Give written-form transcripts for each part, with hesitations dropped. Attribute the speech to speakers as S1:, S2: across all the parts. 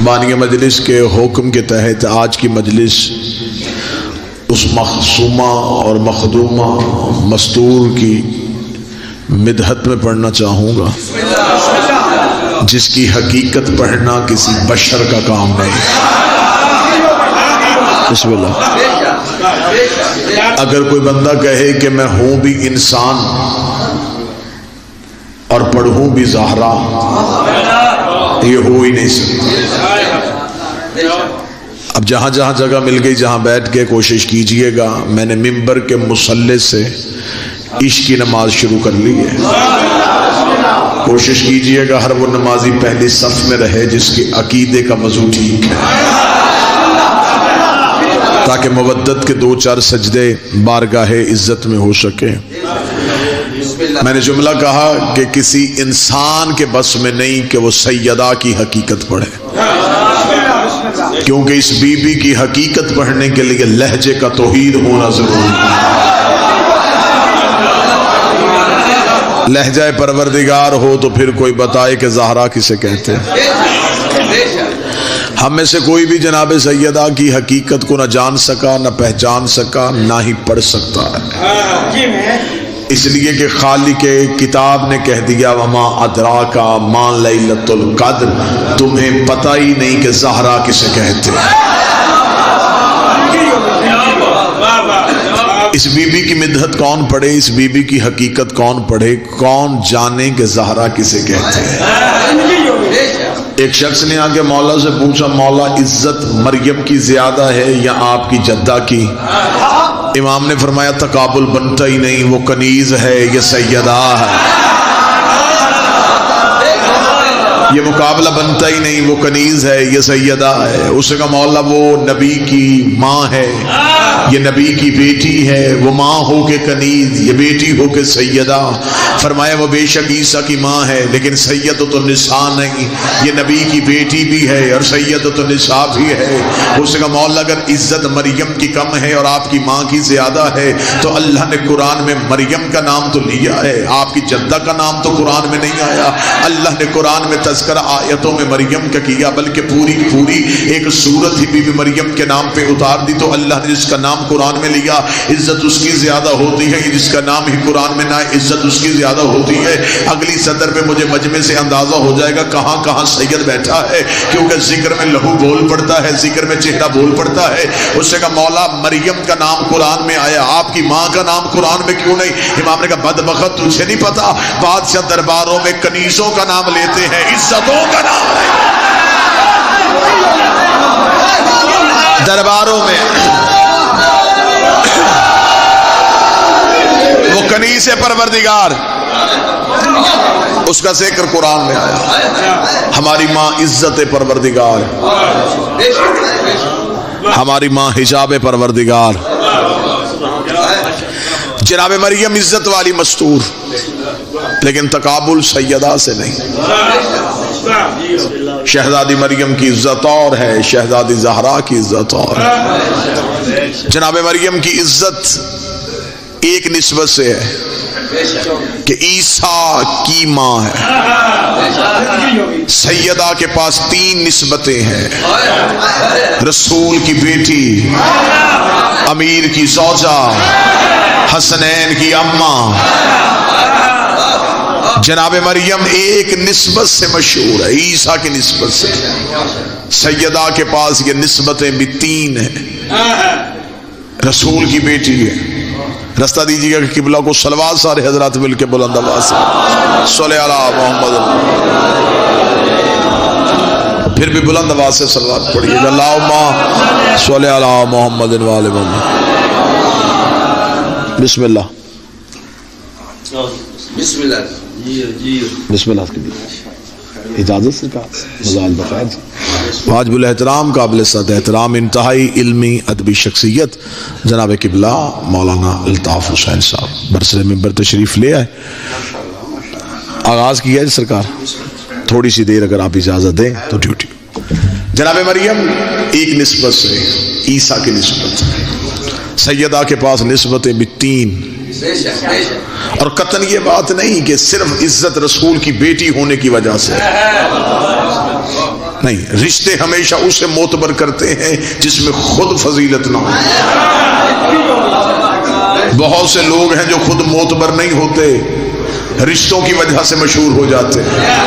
S1: بانی مجلس کے حکم کے تحت آج کی مجلس اس مخصومہ اور مخدومہ مستور کی مدحت میں پڑھنا چاہوں گا جس کی حقیقت پڑھنا کسی بشر کا کام نہیں۔ بسم اللہ۔ اگر کوئی بندہ کہے کہ میں ہوں بھی انسان اور پڑھوں بھی زہرا، یہ ہو ہی نہیں سکتا۔ اب جہاں جہاں جگہ مل گئی جہاں بیٹھ کے کوشش کیجئے گا، میں نے ممبر کے مصلی سے عشق کی نماز شروع کر لی ہے، کوشش کیجئے گا ہر وہ نمازی پہلی صف میں رہے جس کے عقیدے کا موضوع ٹھیک ہے، تاکہ مودت کے دو چار سجدے بارگاہ عزت میں ہو سکے۔ میں نے جملہ کہا کہ کسی انسان کے بس میں نہیں کہ وہ سیدہ کی حقیقت پڑھے، کیونکہ اس بی بی کی حقیقت پڑھنے کے لیے لہجے کا توحید ہونا ضروری ہے۔ لہجہ پروردگار ہو تو پھر کوئی بتائے کہ زہرا کسے کہتے ہیں۔ ہم میں سے کوئی بھی جناب سیدہ کی حقیقت کو نہ جان سکا، نہ پہچان سکا، نہ ہی پڑھ سکتا ہے، اس لیے کہ خالق کتاب نے کہہ دیا وما ادراک ما لیلۃ القدر، تمہیں پتہ ہی نہیں کہ زہرا کسے کہتے ہیں۔ اس بی بی کی مدحت کون پڑھے، اس بی بی کی حقیقت کون پڑھے، کون جانے کہ زہرا کسے کہتے ہیں۔ ایک شخص نے آگے مولا سے پوچھا مولا عزت مریم کی زیادہ ہے یا آپ کی جدہ کی؟ امام نے فرمایا تقابل بنتا ہی نہیں، وہ کنیز ہے یہ سیدہ ہے، یہ مقابلہ بنتا ہی نہیں، وہ کنیز ہے یہ سیدہ ہے۔ اس کا مولا وہ نبی کی ماں ہے، یہ نبی کی بیٹی ہے، وہ ماں ہو کے کنیز، یہ بیٹی ہو کے سیدہ۔ فرمایا وہ بے شک عیسیٰ کی ماں ہے لیکن سیدۃ النساء نہیں، یہ نبی کی بیٹی بھی ہے اور سیدۃ النساء بھی ہے۔ اس کا مولا اگر عزت مریم کی کم ہے اور آپ کی ماں کی زیادہ ہے تو اللہ نے قرآن میں مریم کا نام تو لیا ہے، آپ کی جدہ کا نام تو قرآن میں نہیں آیا۔ اللہ نے قرآن میں تذکرہ آیتوں میں مریم کا کیا، بلکہ پوری ایک سورت ہی بی بی مریم کے نام پہ اتار دی، تو اللہ نے جس کا نام قرآن میں لیا عزت اس کی زیادہ ہوتی ہے، جس کا نام ہی قرآن میں نہ عزت اس کی زیادہ ہوتی ہے۔ اگلی صدر میں مجھے مجمع سے اندازہ ہو جائے گا کہاں کہاں سید بیٹھا ہے، کیونکہ ذکر میں لہو بول پڑتا ہے، ذکر میں چہرہ بول پڑتا ہے۔ اس سے کہا مولا مریم کا نام قرآن میں آیا، آپ کی ماں کا نام قرآن میں کیوں نہیں؟ امام نے کہا بدبخت تجھے نہیں پتا، بادشاہ درباروں میں کنیزوں کا نام لیتے ہیں، عزتوں کا نام نہیں۔ درباروں میں وہ کنیز پروردگار اس کا ذکر قرآن میں آیا۔ ہماری ماں عزت پروردگار، ہماری ماں حجاب پروردگار، جناب مریم عزت والی مستور، لیکن تقابل سیدہ سے نہیں۔ شہزادی مریم کی عزت اور ہے، شہزادی زہرا کی عزت اور ہے۔ جناب مریم کی عزت ایک نسبت سے ہے کہ عیسیٰ کی ماں ہے، سیدہ کے پاس 3 نسبتیں ہیں، رسول کی بیٹی، امیر کی زوجہ، حسنین کی اماں۔ جناب مریم ایک نسبت سے مشہور ہے، عیسیٰ کی نسبت سے۔ سیدہ کے پاس یہ نسبتیں بھی 3 ہیں، رسول کی بیٹی ہے۔ رستہ دیجیے گا کہ قبلہ کو صلوات سارے حضرات مل کے بلند آواز سے صلی علی محمد، پھر بھی بلند آواز سے صلوات پڑھیے گا اللہم صلی علی محمد وآل محمد۔ بسم اللہ
S2: بسم اللہ
S1: بسم اللہ کی اجازت سے کہا مزاج بخیر جی۔ واجب الاحترام قابل صد احترام انتہائی علمی ادبی شخصیت جناب قبلہ مولانا الطاف حسین صاحب برسر ممبر تشریف لے آئے، آغاز کیا ہے سرکار، تھوڑی سی دیر اگر آپ اجازت دیں تو ڈیوٹی۔ جناب مریم ایک نسبت سے، عیسیٰ کی نسبت، سیدہ کے پاس نسبتیں بھی 3، اور قطعاً یہ بات نہیں کہ صرف عزت رسول کی بیٹی ہونے کی وجہ سے، نہیں، رشتے ہمیشہ اسے معتبر کرتے ہیں جس میں خود فضیلت نہ ہو۔ بہت سے لوگ ہیں جو خود معتبر نہیں ہوتے، رشتوں کی وجہ سے مشہور ہو جاتے ہیں۔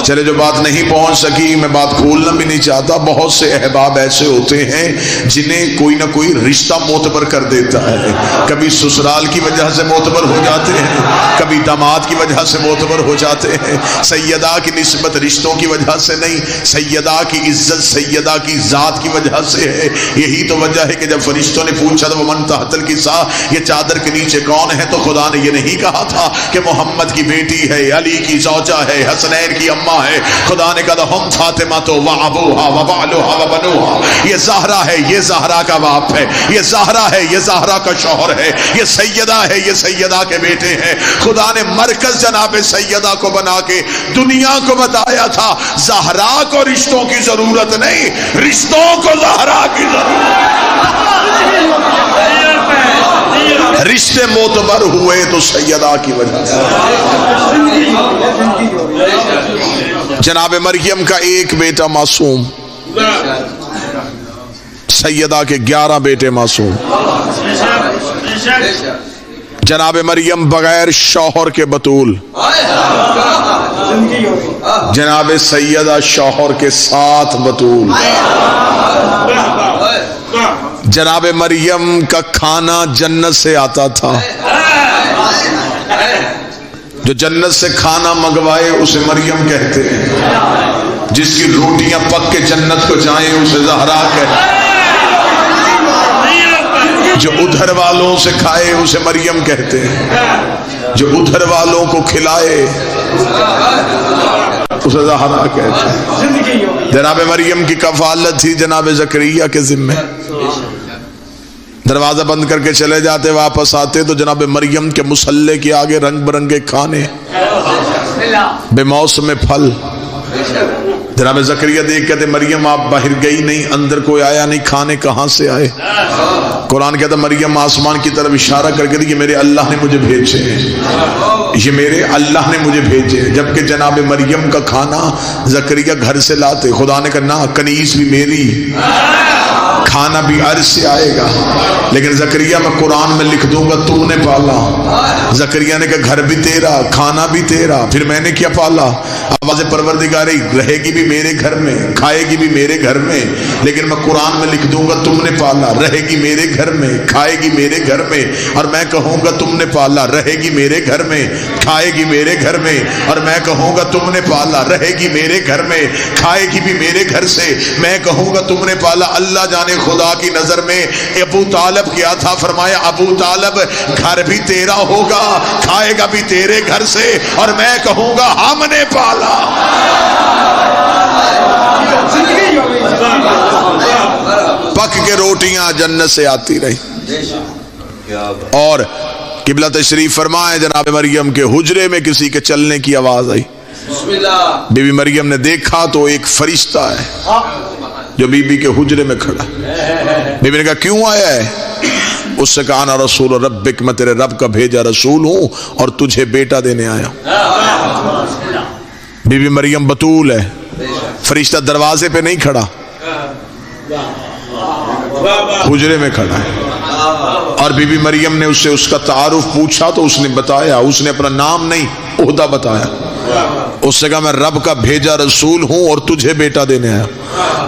S1: چلے جو بات نہیں پہنچ سکی، میں بات کھولنا بھی نہیں چاہتا، بہت سے احباب ایسے ہوتے ہیں جنہیں کوئی نہ کوئی رشتہ معتبر کر دیتا ہے۔ کبھی سسرال کی وجہ سے معتبر ہو جاتے ہیں، کبھی داماد کی وجہ سے معتبر ہو جاتے ہیں۔ سیدہ کی نسبت رشتوں کی وجہ سے نہیں، سیدہ کی عزت سیدہ کی ذات کی وجہ سے ہے۔ یہی تو وجہ ہے کہ جب فرشتوں نے پوچھا تو ومن تحت الکساء، یہ چادر کے نیچے کون ہے، تو خدا نے یہ نہیں کہا تھا کہ محمد کی بیٹی ہے، علی کی زوجہ ہے، حسنین کی اماں ہے۔ خدا نے کہا ہم فاطمہ تو وابوہا وبالوہا وبنوہا، یہ زہرا ہے، یہ زہرا کا باپ ہے، یہ زہرا ہے، یہ زہرا کا شوہر ہے، یہ سیدہ ہے، یہ سیدہ کے بیٹے ہیں۔ خدا نے مرکز جناب سیدہ کو بنا کے دنیا کو بتایا تھا زہرا کو رشتوں کی ضرورت نہیں، رشتوں کو زہرا کی ضرورت۔ رشتے معتبر ہوئے تو سیدہ کی وجہ سے۔ جناب مریم کا ایک بیٹا معصوم، سیدہ کے 11 بیٹے معصوم۔ جناب مریم بغیر شوہر کے بتول، جناب سیدہ شوہر کے ساتھ بتول۔ جناب مریم کا کھانا جنت سے آتا تھا، جو جنت سے کھانا منگوائے اسے مریم کہتے ہیں، جس کی روٹیاں پک کے جنت کو جائیں اسے زہرا کہتے ہیں، جو ادھر والوں سے کھائے اسے مریم کہتے ہیں، جو ادھر والوں کو کھلائے اسے زہرا کہتے ہیں۔ جناب مریم کی کفالت تھی جناب زکریا کے ذمہ، دروازہ بند کر کے چلے جاتے، واپس آتے تو جناب مریم کے مصلے کے آگے رنگ برنگے کھانے، بے موسم پھل۔ جناب زکریا دیکھ کہتے مریم آپ باہر گئی نہیں، اندر کوئی آیا نہیں، کھانے کہاں سے آئے؟ قرآن کہتا مریم آسمان کی طرف اشارہ کر کے کہ میرے اللہ نے مجھے بھیجے ہیں، یہ میرے اللہ نے مجھے بھیجے۔ جبکہ جناب مریم کا کھانا زکریا گھر سے لاتے، خدا نے کہا نہ، کنیز بھی میری، کھانا بھی عرش سے آئے گا، لیکن زکریا میں قرآن میں لکھ دوں گا تو نے پالا۔ زکریا نے کہا گھر بھی تیرا، کھانا بھی تیرا، پھر میں نے کیا پالا؟ آواز پروردگاری رہے گی بھی میرے گھر میں، کھائے گی بھی میرے گھر میں، لیکن میں قرآن میں لکھ دوں گا تم نے پالا، رہے گی میرے گھر میں، کھائے گی میرے گھر میں، اور میں کہوں گا تم نے پالا، رہے گی میرے گھر میں، کھائے گی میرے گھر میں، اور میں کہوں گا تم نے پالا، رہے گی میرے گھر میں، کھائے گی بھی میرے گھر سے، میں کہوں گا تم نے پالا۔ اللہ جانے خدا کی نظر میں ابو طالب کیا تھا، فرمایا ابو طالب گھر بھی تیرا ہوگا، کھائے گا بھی تیرے گھر سے، اور میں کہوں گا ہم نے پالا۔ پک کے روٹیاں جنت سے آتی رہی، اور قبلہ تشریف فرمائے جناب مریم کے حجرے میں کسی کے چلنے کی آواز آئی۔ بی بی مریم نے دیکھا تو ایک فرشتہ ہے جو بی بی کے حجرے میں کھڑا۔ بی بی نے کہا کیوں آیا ہے؟ اس سے کہا انا رسول ربک، میں تیرے رب کا بھیجا رسول ہوں اور تجھے بیٹا دینے آیا ہوں۔ بی بی مریم بتول ہے، فرشتہ دروازے پہ نہیں کھڑا، حجرے میں کھڑا ہے، اور بی بی مریم نے اس سے اس کا تعارف پوچھا تو اس نے بتایا، اس نے اپنا نام نہیں عہدہ بتایا، اس سے کہا میں رب کا بھیجا رسول ہوں اور تجھے بیٹا دینے آیا،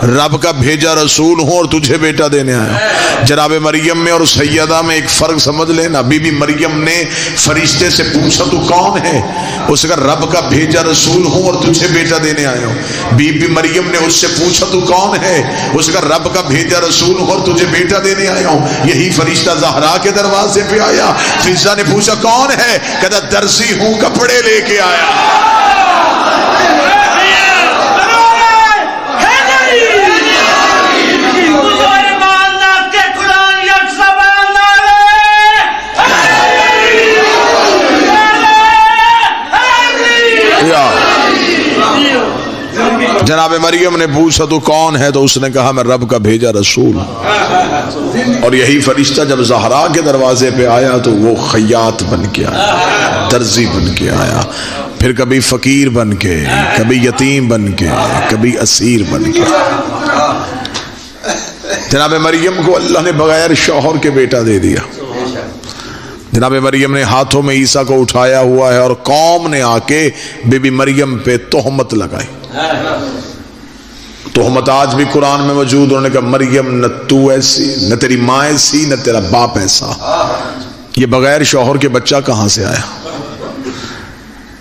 S1: رب کا بھیجا رسول ہوں اور تجھے بیٹا دینے آیا۔ جناب مریم میں اور سیدہ میں ایک فرق سمجھ لینا۔ بی بی مریم نے فرشتے سے پوچھا تو کون ہے؟ اس نے کہا رب کا بھیجا رسول ہوں اور تجھے بیٹا دینے آیا ہوں۔ بی بی مریم نے اس سے پوچھا تو کون ہے؟ اس نے کہا رب کا بھیجا رسول ہوں اور تجھے بیٹا دینے آیا ہوں۔ یہی فرشتہ زہرا کے دروازے پہ آیا، فرشتہ نے پوچھا کون ہے؟ کہتا درزی ہوں، کپڑے لے کے آیا۔ جناب مریم نے پوچھا تو کون ہے؟ تو اس نے کہا میں رب کا بھیجا رسول۔ اور یہی فرشتہ جب زہرا کے دروازے پہ آیا تو وہ خیاط بن کے آیا، درزی بن کے آیا۔ پھر کبھی فقیر بن کے، کبھی یتیم بن کے، کبھی اسیر بن کے۔ جناب مریم کو اللہ نے بغیر شوہر کے بیٹا دے دیا۔ جناب مریم نے ہاتھوں میں عیسیٰ کو اٹھایا ہوا ہے، اور قوم نے آ کے بی بی مریم پہ تہمت لگائی۔ تہمت آج بھی قرآن میں موجود۔ انہوں نے کہا مریم نہ تو ایسی، نہ تیری ماں ایسی، نہ تیرا باپ ایسا۔ یہ بغیر شوہر کے بچہ کہاں سے آیا؟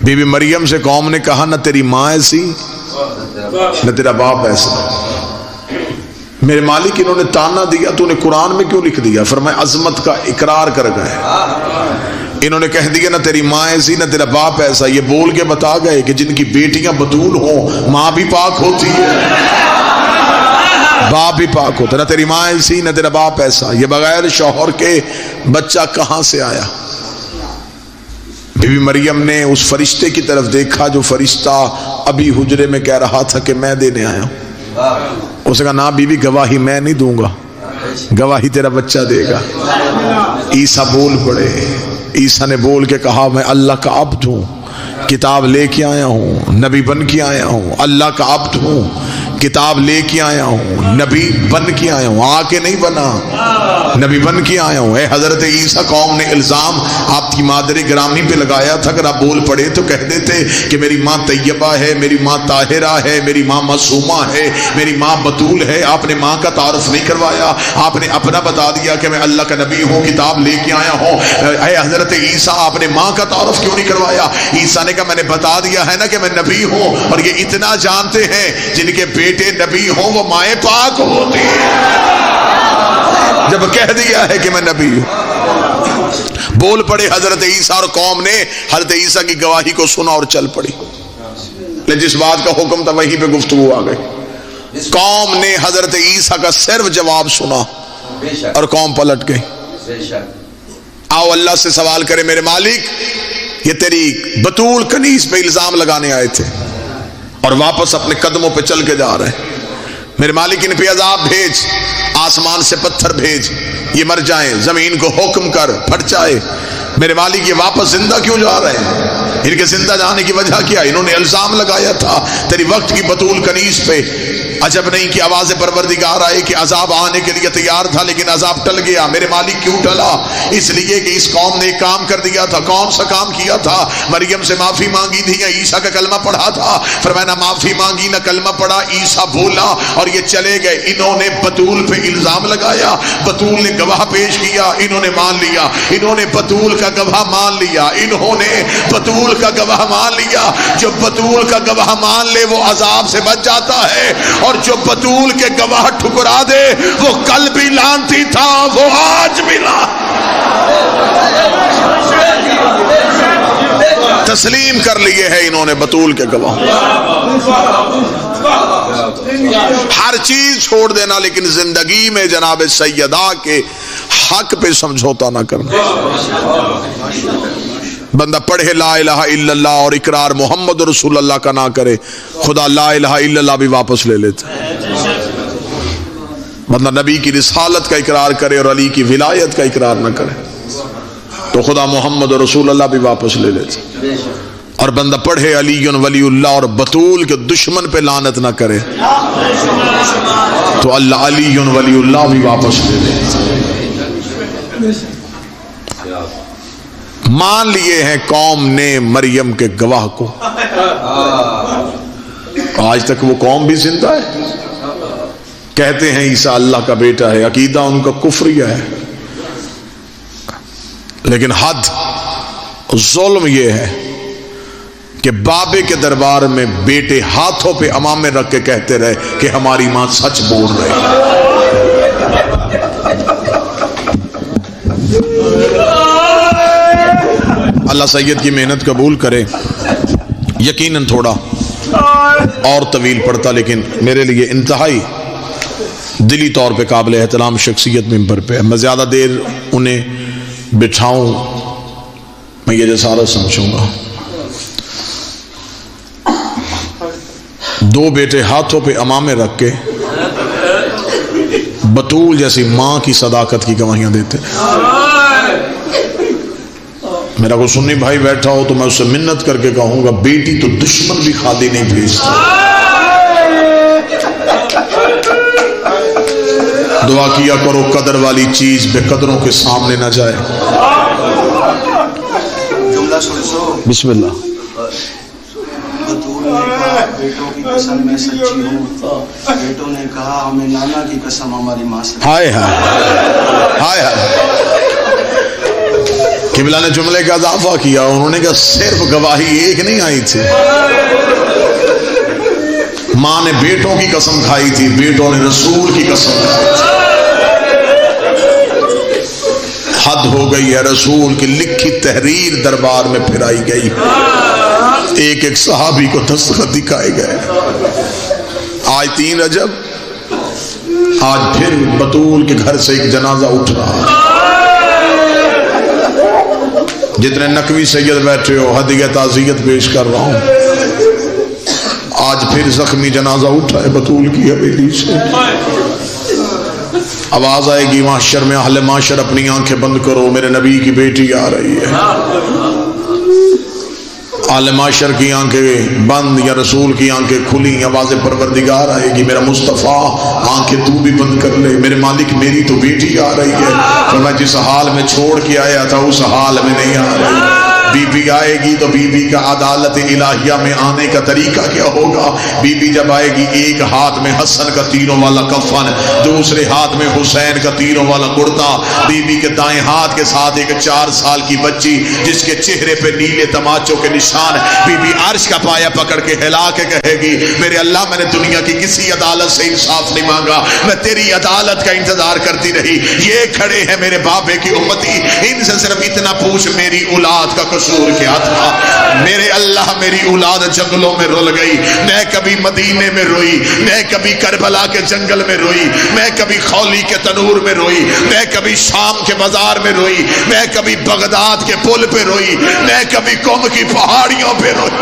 S1: بی بی مریم سے قوم نے کہا نہ تیری ماں ایسی، نہ تیرا باپ ایسا۔ میرے مالک انہوں نے تانا دیا، تو نے قرآن میں کیوں لکھ دیا؟ فرمایا عظمت کا اقرار کر گئے۔ انہوں نے کہہ دیا نہ تیری ماں ایسی، نہ تیرا باپ ایسا۔ یہ بول کے بتا گئے کہ جن کی بیٹیاں بطول ہوں، ماں بھی پاک ہوتی ہے، باپ بھی پاک ہوتا ہے۔ نہ تیری ماں ایسی، نہ تیرا باپ ایسا۔ یہ بغیر شوہر کے بچہ کہاں سے آیا؟ بی بی مریم نے اس فرشتے کی طرف دیکھا جو فرشتہ ابھی حجرے میں کہہ رہا تھا کہ میں دینے آیا ہوں۔ اس نے کہا نہ بی بی، گواہی میں نہیں دوں گا، گواہی تیرا بچہ دے گا۔ عیسیٰ بول پڑے۔ عیسیٰ نے بول کے کہا میں اللہ کا عبد ہوں، کتاب لے کے آیا ہوں، نبی بن کے آیا ہوں۔ اللہ کا عبد ہوں، کتاب لے کے آیا ہوں، نبی بن کے آیا ہوں۔ آ کے نہیں بنا، نبی بن کے آیا ہوں۔ اے حضرت عیسیٰ، قوم نے الزام آپ کی مادر گرامی پہ لگایا تھا، اگر آپ بول پڑے تو کہہ دیتے کہ میری ماں طیبہ ہے، میری ماں طاہرہ ہے، میری ماں معصومہ ہے، میری ماں بطول ہے۔ آپ نے ماں کا تعارف نہیں کروایا، آپ نے اپنا بتا دیا کہ میں اللہ کا نبی ہوں، کتاب لے کے آیا ہوں۔ اے حضرت عیسیٰ، آپ نے ماں کا تعارف کیوں نہیں کروایا؟ عیسیٰ نے کہا میں نے بتا دیا ہے نا کہ میں نبی ہوں، اور یہ اتنا جانتے ہیں جن کے بیٹے نبی ہوں وہ مائیں پاک ہوتی ہیں۔ جب کہہ دیا ہے کہ میں نبی ہوں، بول پڑے حضرت عیسیٰ، اور قوم نے حضرت عیسیٰ کی گواہی کو سنا اور چل پڑی۔ لیکن جس بات کا حکم تھا وہیں پہ گفتگو آ گئی۔ قوم نے حضرت عیسیٰ کا صرف جواب سنا اور قوم پلٹ گئی۔ آؤ اللہ سے سوال کرے میرے مالک، یہ تیری بطول کنیز پہ الزام لگانے آئے تھے اور واپس اپنے قدموں پہ چل کے جا رہے ہیں۔ میرے مالک ان پہ عذاب بھیج، آسمان سے پتھر بھیج، یہ مر جائیں، زمین کو حکم کر پھٹ جائے۔ میرے مالک یہ واپس زندہ کیوں جا رہے ہیں؟ ان کے زندہ جانے کی وجہ کیا؟ انہوں نے الزام لگایا تھا تیری وقت کی بطول کنیز پہ۔ عجب نہیں کہ آواز پروردگار آئے کہ عذاب آنے کے لیے تیار تھا لیکن عذاب ٹل گیا۔ میرے مالک کیوں ٹلا؟ اس لیے کہ اس قوم نے ایک کام کر دیا تھا۔ کون سا کام کیا تھا؟ مریم سے معافی مانگی تھی یا عیسیٰ کا کلمہ پڑھا تھا؟ فرمایا نہ معافی مانگی نہ کلمہ پڑھا، عیسیٰ بولا اور یہ چلے گئے۔ انہوں نے بطول پہ الزام لگایا، بطول نے گواہ پیش کیا، انہوں نے مان لیا۔ انہوں نے بطول کا گواہ مان لیا، انہوں نے بطول کا گواہ مان لیا۔ جو بطول کا گواہ مان لے وہ عذاب سے بچ جاتا ہے، اور جو بطول کے گواہ ٹھکرا دے وہ کل بھی لانتی تھا، وہ آج بھی تسلیم کر لیے ہے انہوں نے بطول کے گواہ۔ ہر چیز چھوڑ دینا لیکن زندگی میں جناب سیدہ کے حق پہ سمجھوتا نہ کرنا۔ بندہ پڑھے لا الہ الا اللہ اور اقرار محمد رسول اللہ کا نہ کرے، خدا لا الہ الا اللہ بھی واپس لے لیتا۔ بندہ نبی کی رسالت کا اقرار کرے اور علی کی ولایت کا اقرار نہ کرے تو خدا محمد رسول اللہ بھی واپس لے لیتا۔ اور بندہ پڑھے علی ولی اللہ اور بطول کے دشمن پہ لعنت نہ کرے تو اللہ علی ولی اللہ بھی واپس لے لیتا۔ مان لیے ہیں قوم نے مریم کے گواہ کو، آج تک وہ قوم بھی زندہ ہے، کہتے ہیں عیسیٰ اللہ کا بیٹا ہے، عقیدہ ان کا کفریہ ہے۔ لیکن حد ظلم یہ ہے کہ بابے کے دربار میں بیٹے ہاتھوں پہ امامے رکھ کے کہتے رہے کہ ہماری ماں سچ بول رہی ہے۔ اللہ سید کی محنت قبول کرے۔ یقیناً تھوڑا اور طویل پڑتا لیکن میرے لیے انتہائی دلی طور پہ قابل احترام شخصیت ممبر پہ، میں زیادہ دیر انہیں بٹھاؤں میں یہ جسارت سمجھوں گا۔ دو بیٹے ہاتھوں پہ امامے رکھ کے بطول جیسی ماں کی صداقت کی گواہیاں دیتے۔ میرا کوئی سنی بھائی بیٹھا ہو تو میں اس سے منت کر کے کہوں گا بیٹی تو دشمن بھی خالی نہیں بھیجتا. دعا کیا کرو قدر والی چیز بے قدروں کے سامنے نہ جائے. بسم اللہ.
S2: بطول نے کہا بیٹوں کی قسم میں سچی ہوں. بیٹوں نے کہا ہمیں نانا کی قسم ہماری ماں سے.
S1: ہائے ہائے ہائے ہائے. قبلہ نے جملے کا اضافہ کیا. انہوں نے کہا صرف گواہی ایک نہیں آئی تھی, ماں نے بیٹوں کی قسم کھائی تھی, بیٹوں نے رسول کی قسم کھائی تھی. حد ہو گئی ہے. رسول کی لکھی تحریر دربار میں پھرائی گئی, ایک ایک صحابی کو دستخط دکھائے گئے. آج 3 رجب, آج پھر بطول کے گھر سے ایک جنازہ اٹھ رہا ہے. جتنے نقوی سید بیٹھے ہو ہدیہ تعزیت پیش کر رہا ہوں. آج پھر زخمی جنازہ اٹھا ہے بطول کی حویلی سے. آواز آئے گی معاشر میں, اہل معاشر اپنی آنکھیں بند کرو, میرے نبی کی بیٹی آ رہی ہے. اہل معاشر کی آنکھیں بند یا رسول کی آنکھیں کھلی, آواز پروردگار آئے گی, میرا مصطفیٰ آنکھیں تو بھی بند کر لے, میرے مالک میری تو بیٹی آ رہی ہے. تو میں جس حال میں چھوڑ کے آیا تھا اس حال میں نہیں آ رہی. بی بی آئے گی تو بی بی کا عدالت الہیہ میں آنے کا طریقہ کیا ہوگا؟ بی بی جب آئے گی ایک ہاتھ میں حسن کا تیروں والا کفن, دوسرے ہاتھ میں حسین کا تیروں والا کرتا, بی بی کے دائیں ہاتھ کے ساتھ ایک 4 سال کی بچی جس کے چہرے پہ نیلے تماچوں کے نشان. بی بی عرش کا پایا پکڑ کے ہلا کے کہے گی میرے اللہ میں نے دنیا کی کسی عدالت سے انصاف نہیں مانگا, میں تیری عدالت کا انتظار کرتی رہی. یہ کھڑے ہیں میرے بابے کی امتی, ان سے صرف اتنا پوچھ میری اولاد کا قصور کیا تھا؟ میرے اللہ میری اولاد جنگلوں میں رول گئی, میں کبھی مدینے میں روئی, میں کبھی کربلا کے جنگل میں روئی, میں کبھی خولی کے تنور میں روئی, میں کبھی شام کے بازار میں روئی, میں کبھی بغداد کے پل پہ روئی, میں کبھی قم کی پہاڑیوں پہ روئی.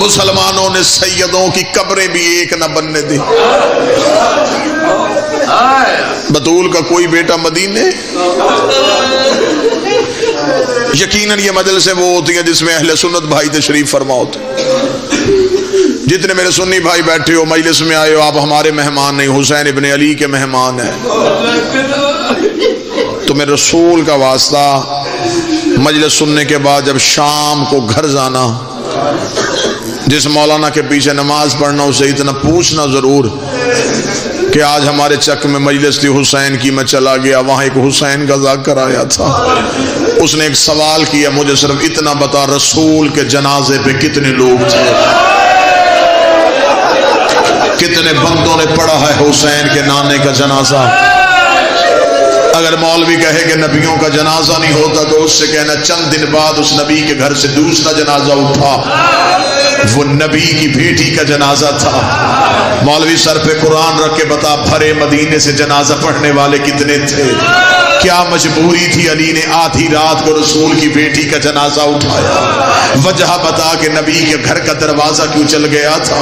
S1: مسلمانوں نے سیدوں کی قبریں بھی ایک نہ بننے دی. بطول کا کوئی بیٹا مدینے, یقیناً یہ مجلسیں وہ ہوتی ہیں جس میں اہل سنت بھائی تشریف فرما ہوتے. جتنے میرے سنی بھائی بیٹھے ہو مجلس میں آئے ہو, آپ ہمارے مہمان نہیں, حسین ابن علی کے مہمان ہیں. تمہیں رسول کا واسطہ مجلس سننے کے بعد جب شام کو گھر جانا, جس مولانا کے پیچھے نماز پڑھنا, اسے اتنا پوچھنا ضرور کہ آج ہمارے چک میں مجلس تھی حسین کی, میں چلا گیا, وہاں ایک حسین کا ذاکر آیا تھا, اس نے ایک سوال کیا, مجھے صرف اتنا بتا رسول کے جنازے پہ کتنے لوگ تھے؟ کتنے بندوں نے پڑھا ہے حسین کے نانے کا جنازہ؟ اگر مولوی کہے کہ نبیوں کا جنازہ نہیں ہوتا تو اس سے کہنا چند دن بعد اس نبی کے گھر سے دوسرا جنازہ اٹھا, وہ نبی کی بیٹی کا جنازہ تھا. مولوی سر پہ قرآن رکھ کے بتا بھرے مدینے سے جنازہ پڑھنے والے کتنے تھے؟ کیا مجبوری تھی علی نے آدھی رات کو رسول کی بیٹی کا جنازہ اٹھایا؟ وجہ بتا کہ نبی کے گھر کا دروازہ کیوں چل گیا تھا؟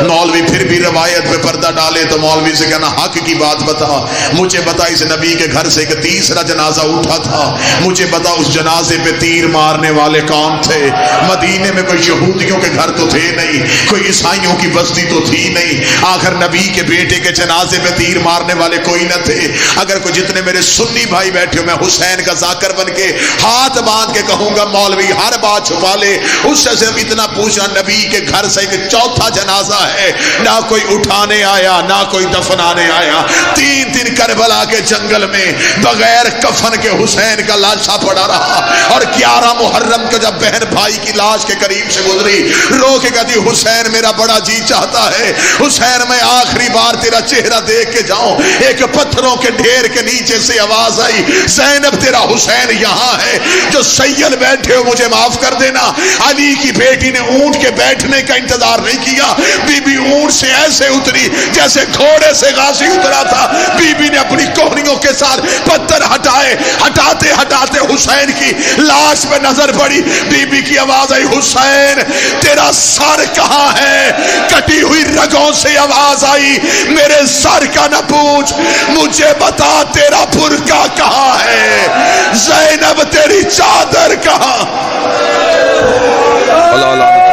S1: مولوی پھر بھی روایت پہ پردہ ڈالے تو مولوی سے کہنا حق کی بات بتا, مجھے بتا اس نبی کے گھر سے ایک تیسرا جنازہ اٹھا تھا, مجھے بتا اس جنازے پہ تیر مارنے والے کون تھے؟ مدینے میں کوئی یہودیوں کے گھر تو تھے نہیں, کوئی عیسائیوں کی بستی تو تھی نہیں, آخر نبی کے بیٹے کے جنازے پہ تیر مارنے والے کوئی نہ تھے. اگر کوئی جتنے میرے سنی بھائی بیٹھے ہو, میں حسین کا ذاکر بن کے ہاتھ باندھ کے کہوں گا مولوی ہر بات چھپا لے, اس سے صرف اتنا پوچھنا نبی کے گھر سے ایک چوتھا جنازہ ہے, نہ کوئی اٹھانے آیا نہ کوئی دفنانے آیا. 3 دن کربلا کے جنگل میں بغیر کفن کے حسین کا لاشا پڑا رہا, اور 11 محرم کو جب بہن بھائی کی لاش کے قریب سے گزری رو کے کہتی حسین میرا بڑا جی چاہتا ہے, حسین میں آخری بار تیرا چہرہ دیکھ کے جاؤں. ایک پتھروں کے ڈھیر کے نیچے سے آواز آئی زینب تیرا حسین یہاں ہے. جو سید بیٹھے ہو مجھے معاف کر دینا, علی کی بیٹی نے اونٹ کے بیٹھنے کا انتظار نہیں کیا, بی بی اونٹ سے ایسے اتری جیسے گھوڑے سے غازی اترا تھا. بی بی نے اپنی کوہنیوں کے ساتھ پتھر ہٹائے. ہٹاتے ہٹاتے حسین کی لاش پہ نظر پڑی. بی بی کی آواز آئی, حسین تیرا سر کہاں ہے؟ کٹی ہوئی رگوں سے آواز آئی, میرے سر کا نہ پوچھ, مجھے بتا تیرا برقع کہاں ہے؟ زینب تیری چادر کہاں؟ اللہ اللہ